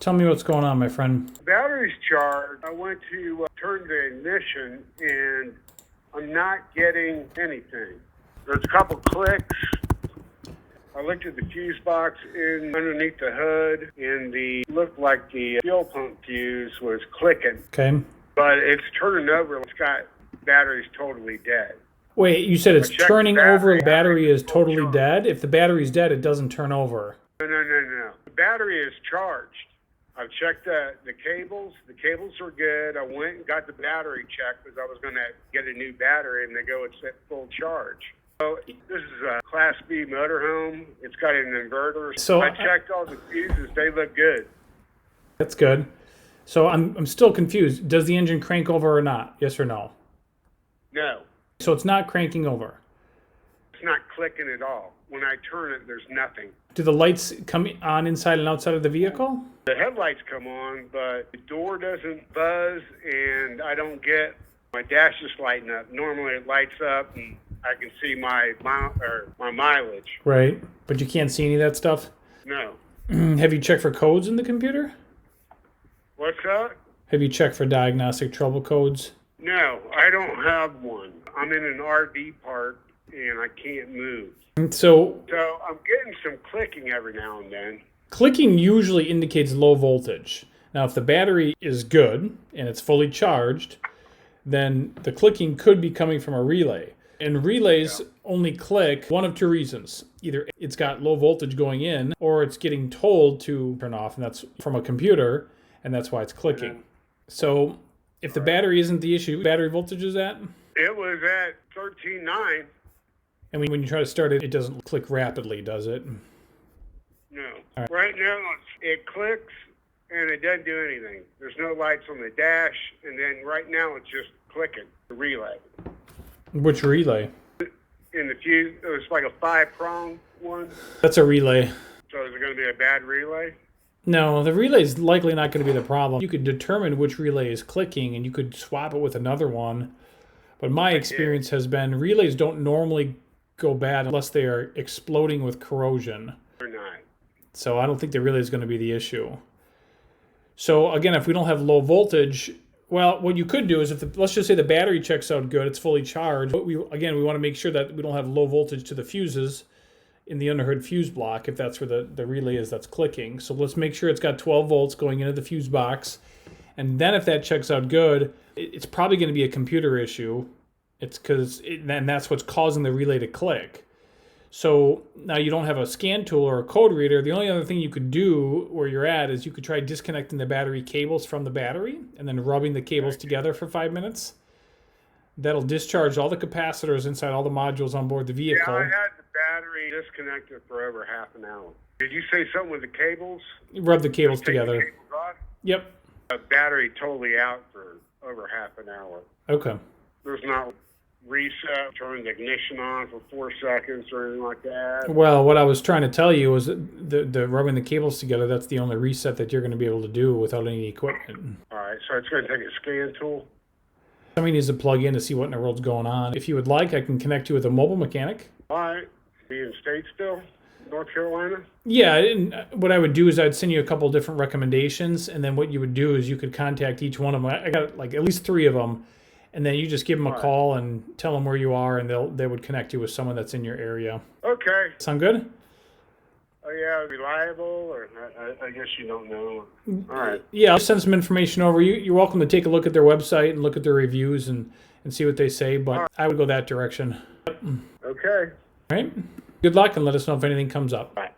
Tell me what's going on, my friend. Battery's charged. I went to turn the ignition and I'm not getting anything. There's a couple clicks. I looked at the fuse box in underneath the hood and looked like the fuel pump fuse was clicking. Okay. But it's turning over. It's got battery's totally dead. Wait, you said it's I checked turning the over, the battery. battery is totally Full charge. dead? If the battery's dead, it doesn't turn over. No. The battery is charged. I've checked the cables. The cables are good. I went and got the battery checked because I was going to get a new battery, and they go, it's at full charge. So this is a Class B motorhome. It's got an inverter. So I checked all the fuses. They look good. That's good. So I'm still confused. Does the engine crank over or not? Yes or no? No, So it's not cranking over. it's not clicking at all. When I turn it, there's nothing. Do the lights come on inside and outside of the vehicle? The headlights come on, but the door doesn't buzz, and I don't get my dash is lighting up. Normally it lights up, and I can see my mileage. Right. But you can't see any of that stuff? No. Have you checked for codes in the computer? What's that? Have you checked for diagnostic trouble codes? No, I don't have one. I'm in an RV park, and I can't move. So So I'm getting some clicking every now and then. clicking usually indicates low voltage. Now, if the battery is good and it's fully charged, then the clicking could be coming from a relay. And relays only click one of two reasons. Either it's got low voltage going in, or it's getting told to turn off, and that's from a computer, and that's why it's clicking. So if the battery isn't the issue, battery voltage is at? It was at 13.9. And when you try to start it, it doesn't click rapidly, does it? No. right. Right now, it clicks, and it doesn't do anything. There's no lights on the dash, and then right now it's just clicking. The relay. Which relay? In the fuse, it was like a 5-prong one. That's a relay. So is it going to be a bad relay? No, the relay is likely not going to be the problem. You could determine which relay is clicking, and you could swap it with another one. But my experience has been relays don't normally go bad unless they are exploding with corrosion. Or not? So I don't think the relay is going to be the issue. So again, if we don't have low voltage, well, what you could do is let's just say the battery checks out good, it's fully charged. But we want to make sure that we don't have low voltage to the fuses in the underhood fuse block if that's where the relay is that's clicking. So let's make sure it's got 12 volts going into the fuse box. And then if that checks out good, it's probably going to be a computer issue. And that's what's causing the relay to click. So now you don't have a scan tool or a code reader. The only other thing you could do where you're at is you could try disconnecting the battery cables from the battery and then rubbing the cables together for 5 minutes. That'll discharge all the capacitors inside all the modules on board the vehicle. Yeah, I had the battery disconnected for over half an hour. Did you say something with the cables? Rub the cables Take together. The cables off? Yep. The battery totally out for over half an hour. Okay. There's not reset, turn the ignition on for 4 seconds or anything like that. Well, what I was trying to tell you was that the rubbing the cables together, that's the only reset that you're going to be able to do without any equipment. All right, so it's going to take a scan tool. Somebody needs to plug in to see what in the world's going on. If you would like, I can connect you with a mobile mechanic. All right. Be in Statesville, North Carolina? Yeah, and what I would do is I'd send you a couple different recommendations, and then what you would do is you could contact each one of them. I got like at least 3 of them, and then you just give them a call and tell them where you are, and they would connect you with someone that's in your area. Okay. Sound good? Oh, yeah, reliable, or I guess you don't know. All right. Yeah, I'll send some information over. You're welcome to take a look at their website and look at their reviews and see what they say, but I would go that direction. Okay. All right? Good luck, and let us know if anything comes up. Bye.